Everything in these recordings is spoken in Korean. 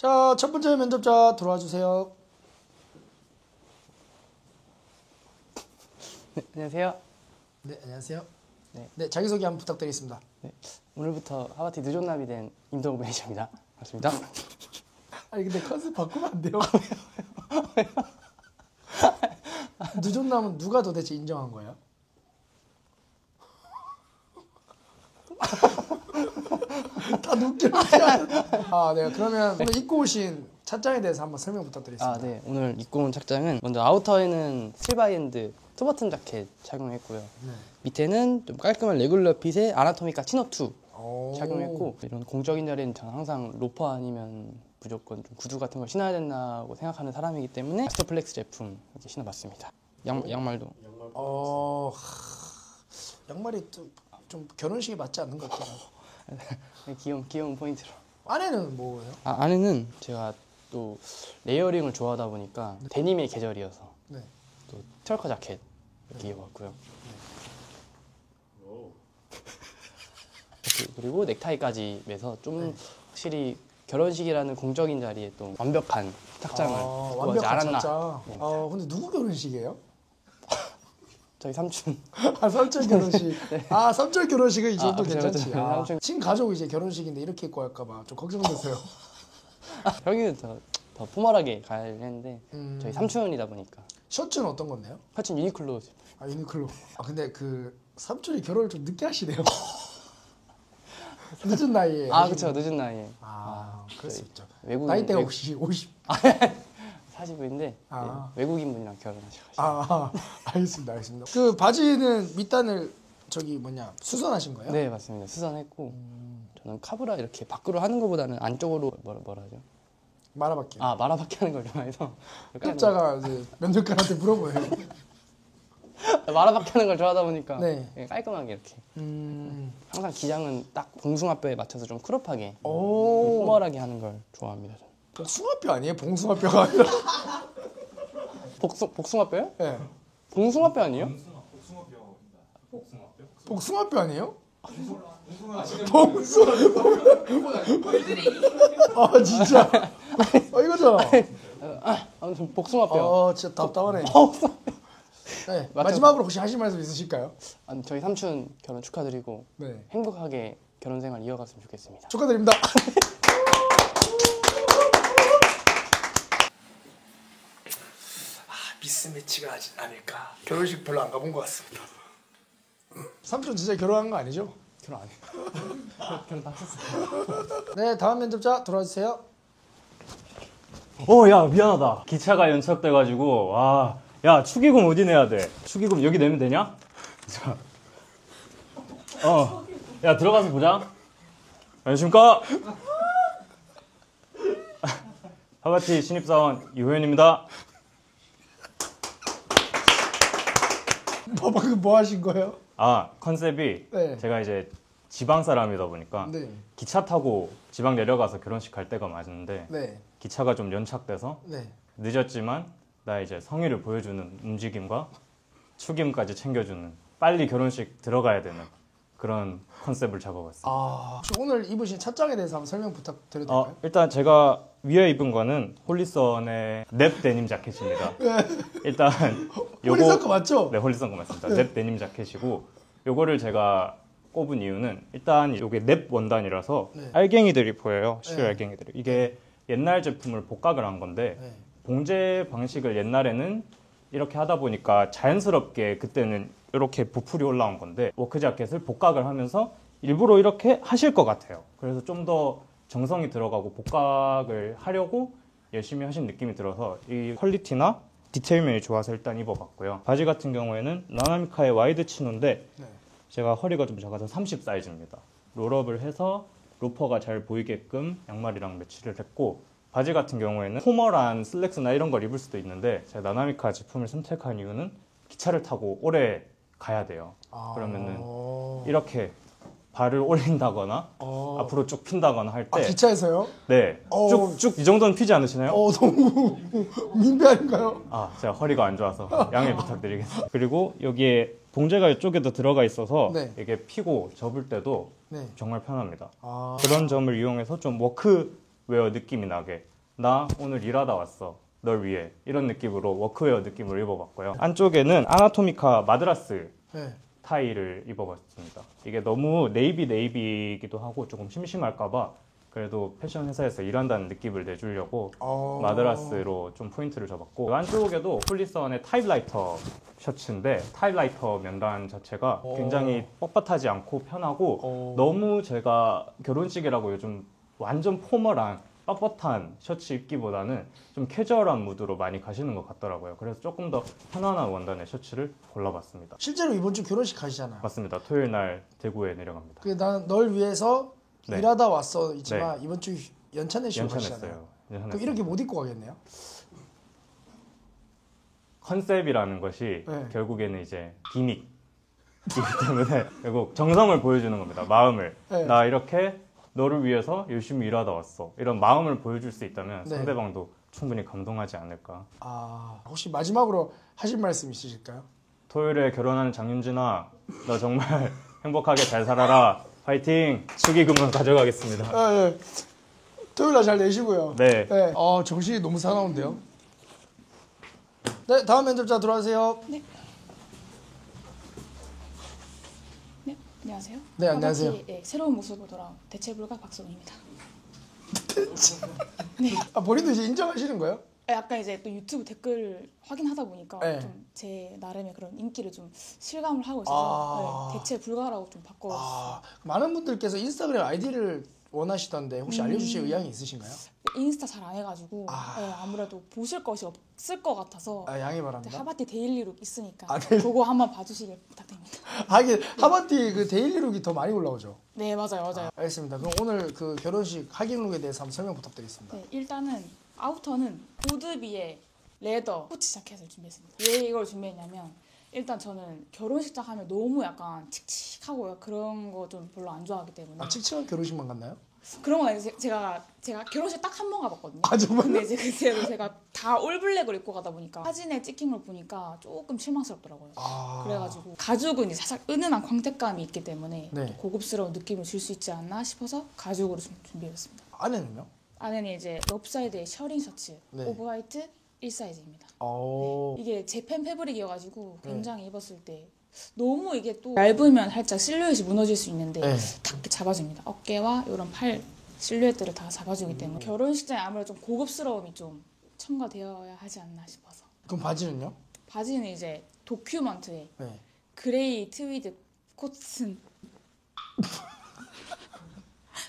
자, 첫 번째 면접자 들어와 주세요. 네, 안녕하세요. 네, 안녕하세요. 네. 네, 자기소개 한번 부탁드리겠습니다. 네, 오늘부터 하바티 늦존남이 된 임동욱 매니저입니다. 반갑습니다. 아니 근데 컨셉 바꾸면 안 돼요? 늦존남은 누가 도대체 인정한 거예요? 다 웃겨지 아, 네. 그러면 오늘 입고 오신 찻장에 대해서 한번 설명 부탁드리겠습니다. 아, 네. 오늘 입고 온 착장은 먼저 아우터에는 실바이엔드 투버튼 자켓 착용했고요. 네. 밑에는 좀 깔끔한 레귤러 핏의 아나토미카 치노2 오. 착용했고, 이런 공적인 자리는 저는 항상 로퍼 아니면 무조건 좀 구두 같은 걸 신어야 된다고 생각하는 사람이기 때문에 아스토플렉스 제품 이렇게 신어봤습니다. 양말도 양말이 좀 결혼식에 맞지 않는 것 같긴 하고. 귀여운 포인트로. 안에는 뭐예요? 안에는 제가 또 레이어링을 좋아하다 보니까 데님의 계절이어서 네. 또 트럴커 자켓 이렇게 입어봤고요. 그리고 넥타이까지 매서 좀 확실히 결혼식이라는 공적인 자리에 또 완벽한 착장을 입고 하지 않았나. 착장. 근데 누구 결혼식이에요? 저희 삼촌. 삼촌 결혼식. 네. 삼촌 결혼식은 이 정도 그쵸, 괜찮지. 그쵸. 삼촌. 친 가족 이제 결혼식인데 이렇게 입고 할까봐 좀 걱정됐어요. 형이는 더 포멀하게 가야 했는데 저희 삼촌이다 보니까. 셔츠는 어떤 건데요? 셔츠는 유니클로. 유니클로. 근데 그 삼촌이 결혼을 좀 늦게 하시네요. 늦은 나이에. 그쵸, 늦은 나이에. 그럴 수 있죠. 나이대가 혹시 50? 40인데 외국인 분이랑 결혼하셔가지고. 알겠습니다. 그 바지는 밑단을 수선하신 거예요? 네, 맞습니다. 수선했고 저는 카브라 이렇게 밖으로 하는 것보다는 안쪽으로 뭐라 하죠? 말아봤기. 말아박기 하는 걸 좋아해서. 구독자가 이제 면접관한테 물어보네요. 말아박기 하는 걸 좋아하다 보니까 네. 깔끔하게 이렇게. 항상 기장은 딱 봉숭아뼈에 맞춰서 좀 크롭하게, 좀 오. 포멀하게 하는 걸 좋아합니다. 저는. 복숭아뼈 아니에요? 봉숭아뼈가 아니라. 복숭아뼈요? 네. 봉숭아뼈 아니에요? 복숭아뼈 아니에요? 봉숭아. 진짜. 이거잖아. 아무튼 복숭아뼈. 진짜 답답하네. 네, 맞죠? 마지막으로 혹시 하실 말씀 있으실까요? 저희 삼촌 결혼 축하드리고 네. 행복하게 결혼 생활 이어갔으면 좋겠습니다. 축하드립니다. 미스매치가 아닐까. 결혼식 별로 안 가본 것 같습니다. 삼촌 진짜 결혼한 거 아니죠? 결혼 안 해요. 결혼 다 했어요. 네, 다음 면접자 들어와 주세요. 야, 미안하다. 기차가 연착돼가지고, 야, 축의금 어디 내야 돼? 축의금 여기 내면 되냐? 자, 야, 들어가서 보자. 안녕하십니까? 하바티 신입사원 이호연입니다. 방금 뭐 하신 거예요? 컨셉이 네. 제가 이제 지방 사람이다 보니까 네. 기차 타고 지방 내려가서 결혼식 갈 때가 맞는데 네. 기차가 좀 연착돼서 네. 늦었지만 나 이제 성의를 보여주는 움직임과 축임까지 챙겨주는 빨리 결혼식 들어가야 되는 그런 컨셉을 잡아봤습니다. 혹시 오늘 입으신 찻장에 대해서 한번 설명 부탁드려도 될까요? 일단 제가 위에 입은 거는 홀리선의 넵 데님 자켓입니다. 일단 홀리선 거 맞죠? 네, 홀리선 거 맞습니다. 네. 넵 데님 자켓이고 요거를 제가 꼽은 이유는 일단 요게 넵 원단이라서 네. 알갱이들이 보여요. 실외 네. 알갱이들이. 이게 옛날 제품을 복각을 한 건데 네. 봉제 방식을 옛날에는 이렇게 하다 보니까 자연스럽게 그때는 이렇게 부풀이 올라온 건데 워크 자켓을 복각을 하면서 일부러 이렇게 하실 것 같아요. 그래서 좀 더 정성이 들어가고 복각을 하려고 열심히 하신 느낌이 들어서 이 퀄리티나 디테일면이 좋아서 일단 입어봤고요. 바지 같은 경우에는 나나미카의 와이드 치노인데 네. 제가 허리가 좀 작아서 30 사이즈입니다. 롤업을 해서 로퍼가 잘 보이게끔 양말이랑 매치를 했고 바지 같은 경우에는 포멀한 슬랙스나 이런 걸 입을 수도 있는데 제가 나나미카 제품을 선택한 이유는 기차를 타고 오래 가야 돼요. 그러면은 이렇게 발을 올린다거나 앞으로 쭉 핀다거나 할 때 기차에서요? 네, 쭉쭉 이 정도는 피지 않으시나요? 너무 민폐 아닌가요? 제가 허리가 안 좋아서 양해 부탁드리겠습니다. 그리고 여기에 봉제가 이쪽에도 들어가 있어서 이게 피고 접을 때도 네. 정말 편합니다. 그런 점을 이용해서 좀 워크 웨어 느낌이 나게 나 오늘 일하다 왔어 널 위해 이런 느낌으로 워크웨어 느낌으로 입어봤고요. 안쪽에는 아나토미카 마드라스 네. 타이를 입어봤습니다. 이게 너무 네이비이기도 하고 조금 심심할까봐 그래도 패션 회사에서 일한다는 느낌을 내주려고 마드라스로 좀 포인트를 잡았고 그 안쪽에도 폴리선의 타입라이터 셔츠인데 타입라이터 면단 자체가 굉장히 뻣뻣하지 않고 편하고 너무 제가 결혼식이라고 요즘 완전 포멀한 뻣뻣한 셔츠 입기보다는 좀 캐주얼한 무드로 많이 가시는 것 같더라고요. 그래서 조금 더 편안한 원단의 셔츠를 골라봤습니다. 실제로 이번 주 결혼식 가시잖아요. 맞습니다. 토요일 날 대구에 내려갑니다. 나는 널 위해서 네. 일하다 왔어 있지만 이번 주 연차 내시고 가시잖아요. 연차냈어요. 그럼 이렇게 못 입고 가겠네요? 컨셉이라는 것이 네. 결국에는 이제 기믹이기 때문에 결국 정성을 보여주는 겁니다. 마음을. 네. 나 이렇게 너를 위해서 열심히 일하다 왔어. 이런 마음을 보여줄 수 있다면 네. 상대방도 충분히 감동하지 않을까. 혹시 마지막으로 하실 말씀 있으실까요? 토요일에 결혼하는 장윤진아, 너 정말 행복하게 잘 살아라. 파이팅! 축의금은 가져가겠습니다. 네. 토요일 날 잘 내시고요. 네. 네. 정신이 너무 사나운데요. 네, 다음 면접자 들어와주세요. 네. 네, 안녕하세요. 네, 안녕하세요. 하바티의 새로운 모습으로 돌아온 대체불가 박소은입니다. 본인도 이제 인정하시는 거예요? 약간 이제 또 유튜브 댓글 확인하다 보니까 네. 좀 제 나름의 그런 인기를 좀 실감을 하고 있어서 아. 네, 대체불가라고 좀 바꿔봤어요. 많은 분들께서 인스타그램 아이디를 원하시던데 혹시 알려주실 의향이 있으신가요? 인스타 잘 안 해가지고 아. 네, 아무래도 보실 것이 없을 것 같아서 양해 바랍니다. 하바티 데일리룩 있으니까 네. 그거 한번 봐주시길 부탁드립니다. 이게 하바티 그 데일리룩이 더 많이 올라오죠? 네, 맞아요. 알겠습니다. 그럼 오늘 그 결혼식 하객룩에 대해서 한번 설명 부탁드리겠습니다. 네, 일단은 아우터는 보드비의 레더 스포츠 자켓을 준비했습니다. 왜 이걸 준비했냐면 일단 저는 결혼식장 하면 너무 약간 칙칙하고 그런 거 좀 별로 안 좋아하기 때문에 칙칙한 결혼식만 갔나요? 그런 건 아니고 제가 결혼식 딱 한 번 가봤거든요. 정말요? 근데 이제 그때도 제가 다 올블랙을 입고 가다 보니까 사진에 찍힌 걸 보니까 조금 실망스럽더라고요. 그래가지고 가죽은 이제 살짝 은은한 광택감이 있기 때문에 네. 또 고급스러운 느낌을 줄 수 있지 않나 싶어서 가죽으로 좀 준비해봤습니다. 안에는요? 안에는 이제 럽사이드의 셔링 셔츠, 네. 오브화이트 1사이즈입니다. 오. 이게 재팬 패브릭이어가지고 네. 굉장히 입었을 때 너무 이게 또 얇으면 살짝 실루엣이 무너질 수 있는데 네. 딱 이렇게 잡아줍니다. 어깨와 이런 팔 실루엣들을 다 잡아주기 때문에 결혼식장에 아무래도 좀 고급스러움이 좀 첨가되어야 하지 않나 싶어서. 그럼 바지는요? 바지는 이제 도큐먼트에 네. 그레이 트위드 코튼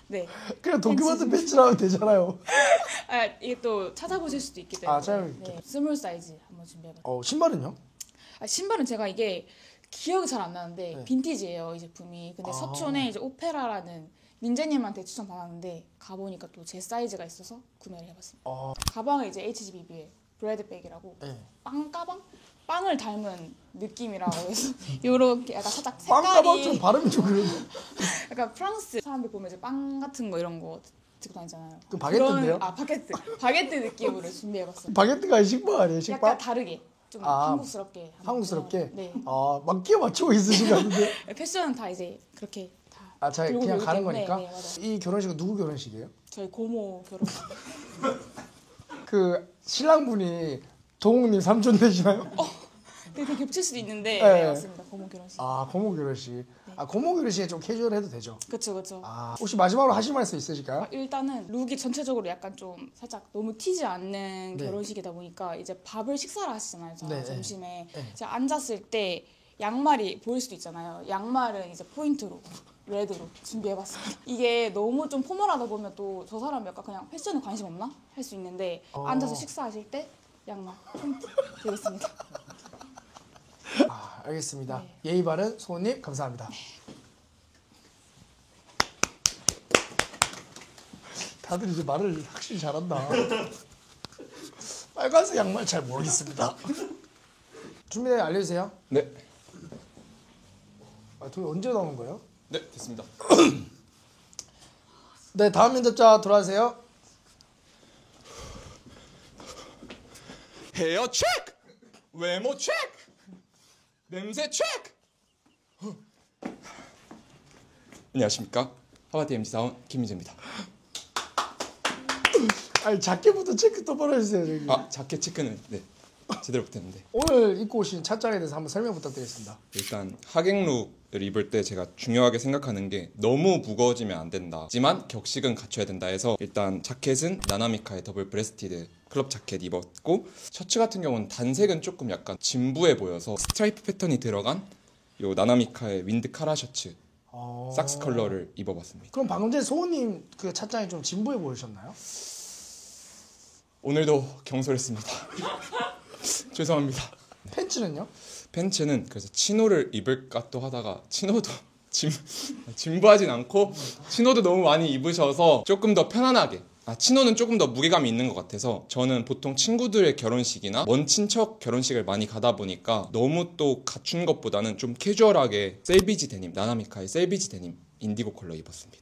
네. 그냥 도큐멘트 팬츠라 하면 되잖아요. 이게 또 찾아보실 수도 있기 때문에 찾아볼게요. 네. 스몰 사이즈 한번 준비해봤어요. 신발은요? 신발은 제가 이게 기억이 잘 안 나는데 네. 빈티지예요 이 제품이. 근데 서촌에 이제 오페라라는 민재님한테 추천받았는데 가보니까 또 제 사이즈가 있어서 구매를 해봤습니다. 가방은 이제 HGBB의 브래드백이라고 네. 빵 가방? 빵을 닮은 느낌이라고 해서 요렇게 약간 살짝 빵 가방 좀 색깔이 발음이 좀 그런데. 약간 프랑스 사람들 보면 이제 빵 같은 거 이런 거 들고 다니잖아요. 그 바게트인데요? 바게트 느낌으로 준비해봤어요. 바게트가 아니 식빵 아니에요? 약간 식빵? 다르게 좀 한국스럽게 한번 한국스럽게? 네. 막 끼워 맞추고 있으신 것 같은데. 패션은 다 이제 그렇게 다 자 들고 그냥 놀기 가는 때문에, 거니까. 네, 맞아요. 이 결혼식은 누구 결혼식이에요? 저희 고모 결혼식. 그 신랑분이 동욱님 삼촌 되시나요? 되게 겹칠 수도 있는데 네. 네, 맞습니다. 고모 결혼식. 고모 결혼식. 고모 결혼식에 좀 캐주얼해도 되죠. 그렇죠. 혹시 마지막으로 하실 말씀 있으실까요? 일단은 룩이 전체적으로 약간 좀 살짝 너무 튀지 않는 네. 결혼식이다 보니까 이제 밥을 식사를 하시잖아요. 네, 점심에 네. 제가 앉았을 때 양말이 보일 수도 있잖아요. 양말은 이제 포인트로 레드로 준비해봤습니다. 이게 너무 좀 포멀하다 보면 또 저 사람 약간 그냥 패션에 관심 없나 할 수 있는데 앉아서 식사하실 때 양말 포인트 되겠습니다. 알겠습니다. 네. 예의 바른 소은님 감사합니다. 다들 이제 말을 확실히 잘한다. 빨간색 양말 잘 모르겠습니다. 준비돼 알려주세요. 네. 둘이 언제 나오는 거예요? 네, 됐습니다. 네, 다음 면접자 돌아와주세요. 헤어 체크! 외모 체크! 냄새 체크! 안녕하십니까. 하바티 MC사원 김민재입니다. 아니 자켓부터 체크 똑바로 해주세요 저기. 아 자켓 체크는 네 제대로 못했는데. 오늘 입고 오신 찻장에 대해서 한번 설명 부탁드리겠습니다. 일단 하객룩을 입을 때 제가 중요하게 생각하는 게 너무 무거워지면 안 된다. 하지만 격식은 갖춰야 된다 해서 일단 자켓은 나나미카의 더블 브레스티드 클럽 자켓 입었고, 셔츠 같은 경우는 단색은 조금 약간 진부해 보여서 스트라이프 패턴이 들어간 요 나나미카의 윈드 카라 셔츠 삭스 컬러를 입어봤습니다. 그럼 방금 전에 소호님 그 찻장이 좀 진부해 보이셨나요? 오늘도 경솔했습니다. 죄송합니다. 팬츠는요? 팬츠는 그래서 치노를 입을까 또 하다가 치노도 진부하진 않고 치노도 너무 많이 입으셔서 조금 더 편안하게, 치노는 조금 더 무게감이 있는 것 같아서 저는 보통 친구들의 결혼식이나 먼 친척 결혼식을 많이 가다 보니까 너무 또 갖춘 것보다는 좀 캐주얼하게 셀비지 데님, 나나미카의 셀비지 데님 인디고 컬러 입었습니다.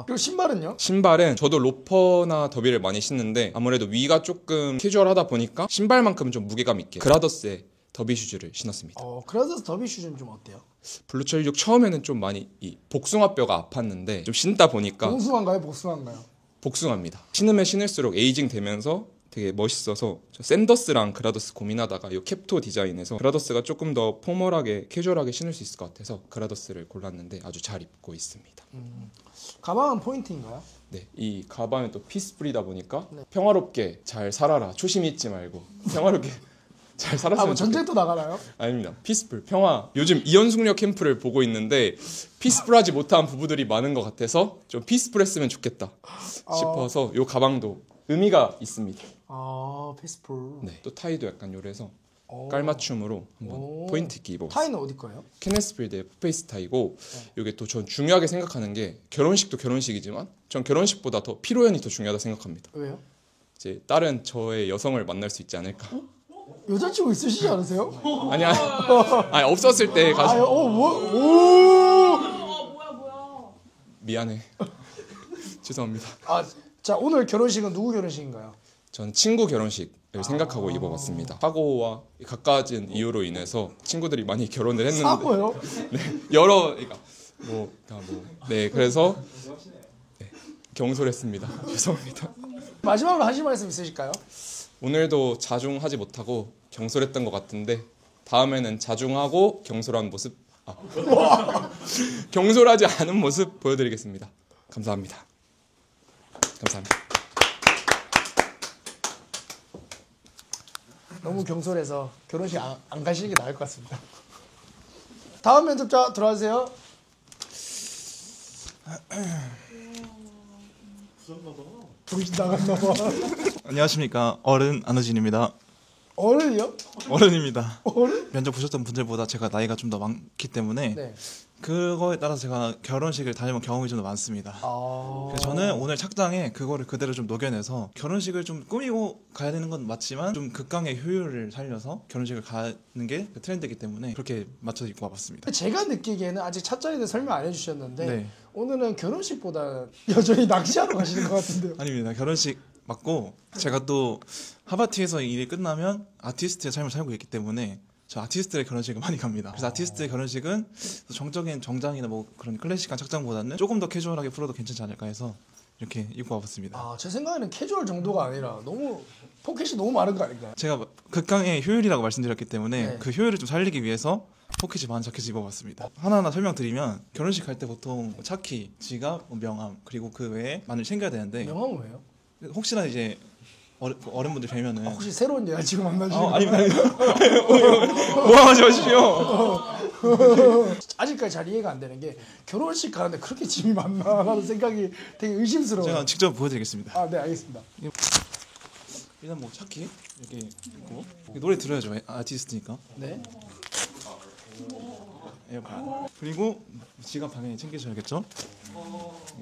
그리고 신발은요? 신발은 저도 로퍼나 더비를 많이 신는데 아무래도 위가 조금 캐주얼하다 보니까 신발만큼은 좀 무게감 있게 그라더스의 더비 슈즈를 신었습니다. 그라더스 더비 슈즈는 좀 어때요? 블루철66 처음에는 좀 많이 이 복숭아뼈가 아팠는데 좀 신다 보니까 봉숭아인가요? 복숭아인가요? 복숭아입니다. 신으면 신을수록 에이징 되면서 되게 멋있어서 저 샌더스랑 그라더스 고민하다가 이 캡토 디자인에서 그라더스가 조금 더 포멀하게 캐주얼하게 신을 수 있을 것 같아서 그라더스를 골랐는데 아주 잘 입고 있습니다. 가방은 포인트인가요? 네, 이 가방은 또 피스풀이다 보니까 평화롭게 잘 살아라, 초심 잊지 말고 평화롭게 잘 살았으면 뭐 전쟁도 나가나요? 아닙니다. 피스풀, 평화. 요즘 이연숙녀 캠프를 보고 있는데 피스풀하지 못한 부부들이 많은 것 같아서 좀 피스풀했으면 좋겠다 싶어서 요 가방도 의미가 있습니다. 피스풀. 네, 또 타이도 약간 요래서 깔맞춤으로 한번 포인트 있게 입어봤어요. 타이는 어디 거예요? 케네스필드의 푸페이스 타이고 이게 또 전 중요하게 생각하는 게 결혼식도 결혼식이지만 전 결혼식보다 더 피로연이 더 중요하다 생각합니다. 왜요? 이제 다른 저의 여성을 만날 수 있지 않을까. 여자친구 있으시지 않으세요? 아니야. 아니 없었을 때 가서 뭐야. 미안해. 죄송합니다. 자 오늘 결혼식은 누구 결혼식인가요? 전 친구 결혼식을 생각하고 입어봤습니다. 사고와 갖가진 이유로 인해서 친구들이 많이 결혼을 했는데 사고요? 네, 여러 네, 그래서 네, 경솔했습니다. 죄송합니다. 마지막으로 하실 말씀 있으실까요? 오늘도 자중하지 못하고 경솔했던 것 같은데 다음에는 자중하고 경솔한 모습 경솔하지 않은 모습 보여드리겠습니다. 감사합니다. 감사합니다. 너무 경솔해서 결혼식 안 가시는 게 나을 것 같습니다. 다음 면접자 들어와주세요. 정신 나갔나 봐. 안녕하십니까. 어른 안우진입니다. 어른이요? 어른입니다. 어른? 면접 보셨던 분들보다 제가 나이가 좀 더 많기 때문에 네. 그거에 따라서 제가 결혼식을 다녀본 경험이 좀 더 많습니다. 그래서 저는 오늘 착장에 그거를 그대로 좀 녹여내서 결혼식을 좀 꾸미고 가야 되는 건 맞지만 좀 극강의 효율을 살려서 결혼식을 가는 게 트렌드이기 때문에 그렇게 맞춰서 입고 와봤습니다. 제가 느끼기에는 아직 찻자리에 대해 설명 안 해주셨는데 네. 오늘은 결혼식보다 여전히 낚시하러 가시는 것 같은데요. 아닙니다. 결혼식 맞고 제가 또 하바티에서 일이 끝나면 아티스트의 삶을 살고 있기 때문에 저 아티스트의 결혼식을 많이 갑니다. 그래서 아티스트의 결혼식은 정적인 정장이나 뭐 그런 클래식한 착장보다는 조금 더 캐주얼하게 풀어도 괜찮지 않을까 해서 이렇게 입고 와봤습니다. 제 생각에는 캐주얼 정도가 아니라 너무 포켓이 너무 많은 거 아닌가요? 제가 극강의 효율이라고 말씀드렸기 때문에 네. 그 효율을 좀 살리기 위해서 포켓이 많은 자켓을 입어봤습니다. 하나하나 설명드리면 결혼식 갈 때 보통 차키, 지갑, 명함 그리고 그 외에 많이 챙겨야 되는데 명함은 왜요? 혹시나 이제 어른분들 뵈면은 혹시 새로운 여자친구 만나시는 거 아니면 모함하지 마십시오. 아직까지 잘 이해가 안 되는 게 결혼식 가는데 그렇게 짐이 많나라는 생각이 되게 의심스러워요. 제가 직접 보여드리겠습니다. 네 알겠습니다. 일단 뭐 차키 이렇게 있고 노래 들어야죠. 아티스트니까. 네. 에어컨. 그리고 지갑 당연히 챙기셔야겠죠.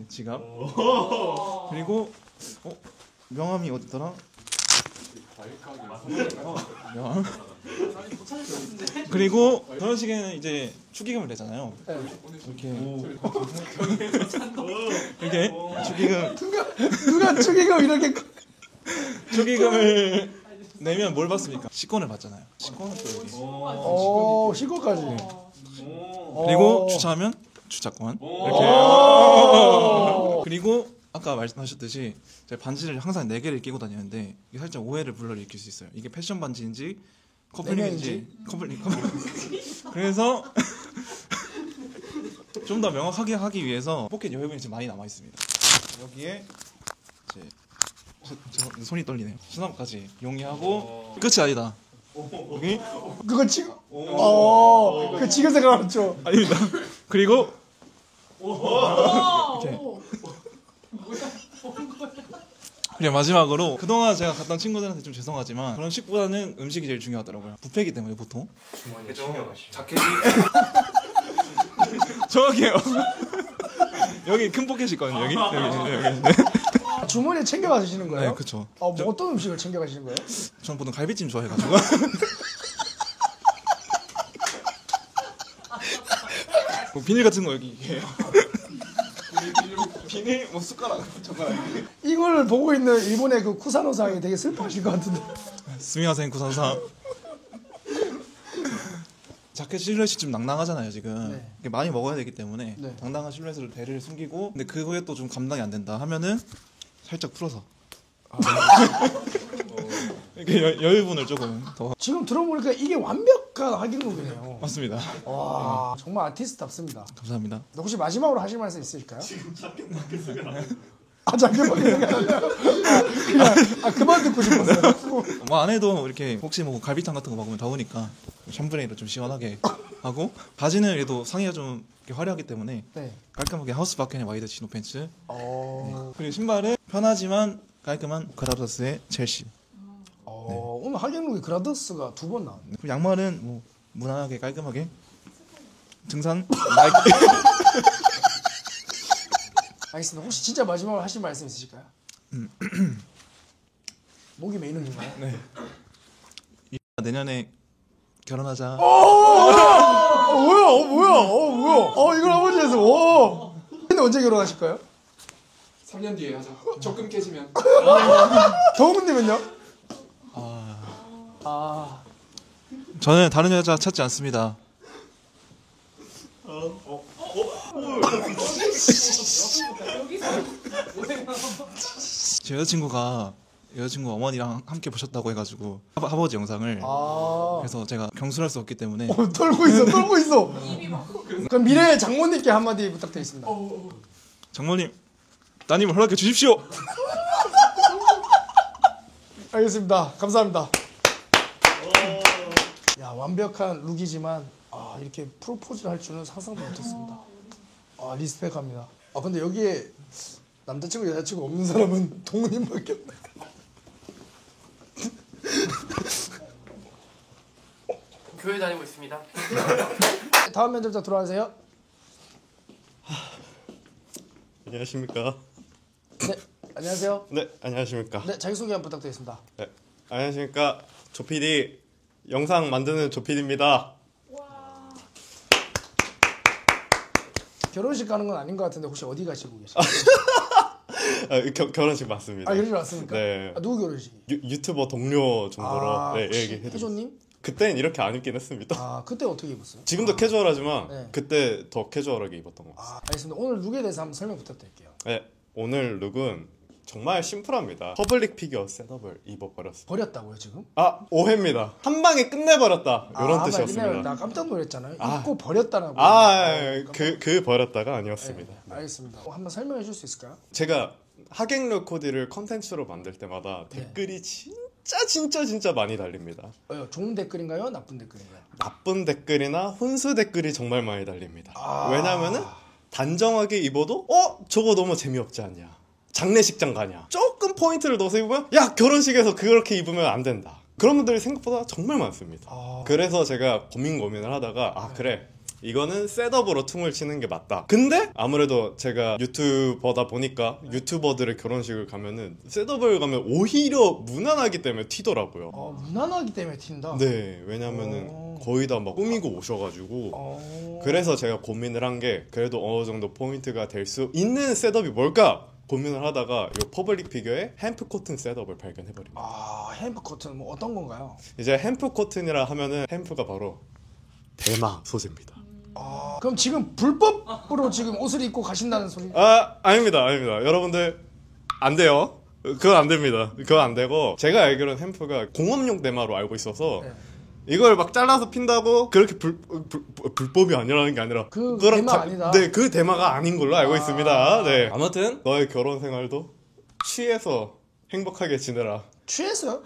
지갑. 그리고 명함이 어디더라? 명함. 그리고 결혼식에는 이제 축의금을 내잖아요. 네. 이렇게 축의금 누가 축의금 이렇게 축의금을 내면 뭘 받습니까? 식권을 받잖아요. 식권은 또 여기. 시골까지. 그리고 주차하면 주차권. 이렇게. 그리고 아까 말씀하셨듯이 제가 반지를 항상 4개를 끼고 다니는데 이게 살짝 오해를 불러일으킬 수 있어요. 이게 패션 반지인지 커플링인지 커플링. 그래서 좀 더 명확하게 하기 위해서 포켓 여유분이 지금 많이 남아 있습니다. 여기에 이제 손이 떨리네요. 수납까지 용이하고 끝이 아니다. 여기 그거 지금 그 지금 생각났죠. 아닙니다. 그리고 이렇게. 그리고 마지막으로 그동안 제가 갔던 친구들한테 좀 죄송하지만 그런 식보다는 음식이 제일 중요하더라고요. 뷔페이기 때문에 보통. 그죠? 자켓이 정확해요. 여기 큰 포켓이 있거든요. 여기. 네. 주머니에 챙겨 가시는 거예요? 네, 그렇죠. 뭐 어떤 음식을 챙겨 가시는 거예요? 저는 보통 갈비찜 좋아해가지고. 뭐 비닐 같은 거 여기 이게. 비닐 뭐 숟가락 젓가락. 이걸 보고 있는 일본의 그 쿠사노상이 되게 슬퍼하실 것 같은데. 스미마센 쿠산상. 자켓 실루엣이 좀 낭낭하잖아요 지금. 네. 이게 많이 먹어야 되기 때문에 네. 당당한 실루엣으로 대를 숨기고 근데 그거에 또 좀 감당이 안 된다 하면은 살짝 풀어서 이렇게 여유분을 조금 더. 지금 들어보니까 이게 완벽한 하객룩이네요. 맞습니다. 와 정말 아티스트답습니다. 감사합니다. 혹시 마지막으로 하실 말씀 있으실까요? 지금 자켓 밖에 생각 안 나요. 자켓 밖에 생각 안 나요? 그냥 그만 듣고 싶었어요. 뭐 안 해도 이렇게 혹시 뭐 갈비탕 같은 거 먹으면 더우니까 샴브레이로 좀 시원하게 하고 바지는 그래도 상의가 좀 이렇게 화려하기 때문에 네. 깔끔하게 하우스 바켄의 와이드 치노 팬츠. 네. 어... 그리고 신발은 편하지만 깔끔한 그라더스의 첼시. 오늘 하객룩이 그라더스가 2번 나왔네. 그리고 양말은 뭐 무난하게 깔끔하게 등산 나이키. 알겠습니다. 혹시 진짜 마지막으로 하실 말씀 있으실까요? 목이 메이는 건가요? 네. 내년에 결혼하자. 뭐야? 이걸 아버지에서. 근데 언제 결혼하실까요? 3년 뒤에 하자. 적금 깨지면. 더욱님은요? 저는 다른 여자 찾지 않습니다. 제 여자친구 어머니랑 함께 보셨다고 해가지고 할아버지 영상을. 그래서 제가 경솔할 수 없기 때문에. 떨고 있어. 그럼 미래의 장모님께 한마디 부탁드리겠습니다. 장모님, 따님을 허락해 주십시오. 알겠습니다. 감사합니다. 야 완벽한 룩이지만 이렇게 프로포즈를 할 줄은 상상도 못했습니다. 리스펙합니다. 근데 여기에 남자친구 여자친구 없는 사람은 동훈님밖에 없네. 교회 다니고 있습니다. 다음 면접자 들어와주세요. 안녕하십니까. 네 안녕하세요. 네, 안녕하십니까. 네 자기소개 한번 부탁드리겠습니다. 네, 안녕하십니까. 조PD, 영상 만드는 조PD입니다. 결혼식 가는 건 아닌 것 같은데 혹시 어디 가시고 계세요? 결혼식 맞습니다. 결혼식 맞습니까? 네. 누구 결혼식이? 유튜버 동료 정도로 네, 얘기해드립니다. 희조님? 그땐 이렇게 안 입긴 했습니다. 그때 어떻게 입었어요? 지금도 캐주얼하지만 네. 그때 더 캐주얼하게 입었던 것 같습니다. 알겠습니다. 오늘 룩에 대해서 한번 설명 부탁드릴게요. 네, 오늘 룩은 정말 심플합니다. 퍼블릭 피규어 셋업을 입어버렸습니다. 버렸다고요 지금? 오해입니다. 한 방에 끝내버렸다 이런 뜻이었습니다. 나 깜짝 놀랐잖아요. 아. 입고 버렸다라고. 그 버렸다가 아니었습니다. 네, 알겠습니다. 한번 설명해 줄 수 있을까요? 제가 하객룩 코디를 컨텐츠로 만들 때마다 댓글이 진짜 많이 달립니다. 좋은 댓글인가요? 나쁜 댓글인가요? 나쁜 댓글이나 혼수 댓글이 정말 많이 달립니다. 왜냐면은 단정하게 입어도 저거 너무 재미없지 않냐, 장례식장 가냐, 조금 포인트를 넣어서 입으면 야 결혼식에서 그렇게 입으면 안 된다, 그런 분들이 생각보다 정말 많습니다. 그래서 제가 고민을 하다가 그래, 이거는 셋업으로 퉁을 치는 게 맞다. 근데 아무래도 제가 유튜버다 보니까 유튜버들의 결혼식을 가면은 셋업을 가면 오히려 무난하기 때문에 튀더라고요. 무난하기 때문에 튄다? 네, 왜냐면은 거의 다 막 꾸미고 오셔가지고. 그래서 제가 고민을 한 게 그래도 어느 정도 포인트가 될 수 있는 셋업이 뭘까 고민을 하다가 이 퍼블릭 피규어의 햄프 코튼 셋업을 발견해버립니다. 햄프 코튼 뭐 어떤 건가요? 이제 햄프 코튼이라 하면은 햄프가 바로 대마 소재입니다. 그럼 지금 불법으로 지금 옷을 입고 가신다는 소리? 아닙니다. 여러분들 안 돼요. 그건 안 됩니다. 그건 안 되고 제가 알기로는 햄프가 공업용 대마로 알고 있어서 네. 이걸 막 잘라서 핀다고 그렇게 불법이 아니라는 게 아니라 그 그거랑 대마 아니다. 네, 그 대마가 아닌 걸로 알고 있습니다. 네. 아무튼 너의 결혼 생활도 취해서 행복하게 지내라. 취했어요?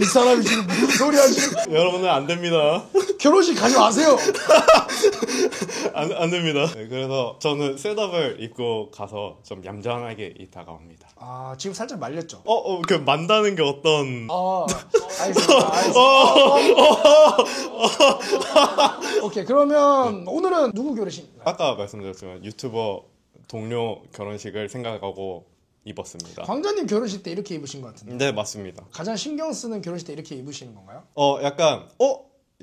이 사람이 지금 무슨 소리 하시는 여러분은 안 됩니다. 결혼식 가지 마세요. 안 됩니다. 네, 그래서 저는 셋업을 입고 가서 좀 얌전하게 있다가 옵니다. 아 지금 살짝 말렸죠? 그 만다는 게 어떤 알겠습니다. 오케이 그러면 오늘은 누구 결혼식인가요? 아까 말씀드렸지만 유튜버 동료 결혼식을 생각하고 입었습니다. 광자님 결혼식 때 이렇게 입으신 것 같은데. 네, 맞습니다. 가장 신경 쓰는 결혼식 때 이렇게 입으시는 건가요? 약간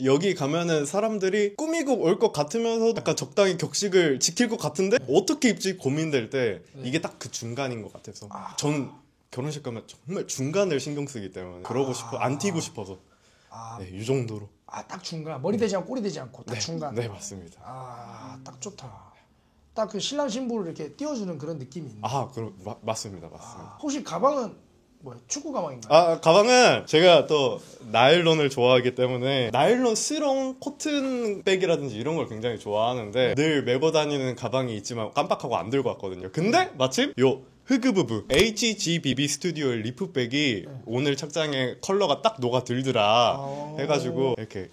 여기 가면은 사람들이 꾸미고 올 것 같으면서 약간 적당히 격식을 지킬 것 같은데 어떻게 입지 고민될 때 이게 딱 그 중간인 것 같아서 저는 결혼식 가면 정말 중간을 신경 쓰기 때문에 그러고 싶어 안 튀고 싶어서 네, 이 정도로. 딱 중간 머리 되지 않고 꼬리 되지 않고 딱 네, 중간. 네, 맞습니다. 딱 좋다. 딱 그 신랑 신부를 이렇게 띄워주는 그런 느낌이 있네. 그럼 맞습니다. 혹시 가방은 뭐예요? 축구 가방인가요? 가방은 제가 또 나일론을 좋아하기 때문에 나일론스러운 코튼 백이라든지 이런 걸 굉장히 좋아하는데 늘 메고 다니는 가방이 있지만 깜빡하고 안 들고 왔거든요. 근데 마침 요 흑으부부 HGBB 스튜디오의 리프백이 오늘 착장에 컬러가 딱 녹아들더라 해가지고 이렇게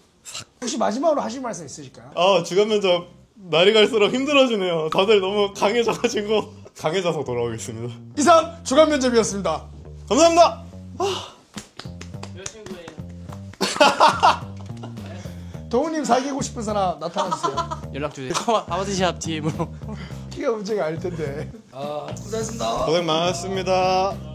혹시 마지막으로 하실 말씀 있으실까요? 주간 면접 날이 갈수록 힘들어지네요. 다들 너무 강해져가지고 강해져서 돌아오겠습니다. 이상 주간 면접이었습니다. 감사합니다. 여자친구의 도우님 사귀고 싶은 사람 나타나주세요. 연락 주세요. 하버드샵 DM으로. 키가 문제가 아닐 텐데. 고생했습니다. 고생 많았습니다.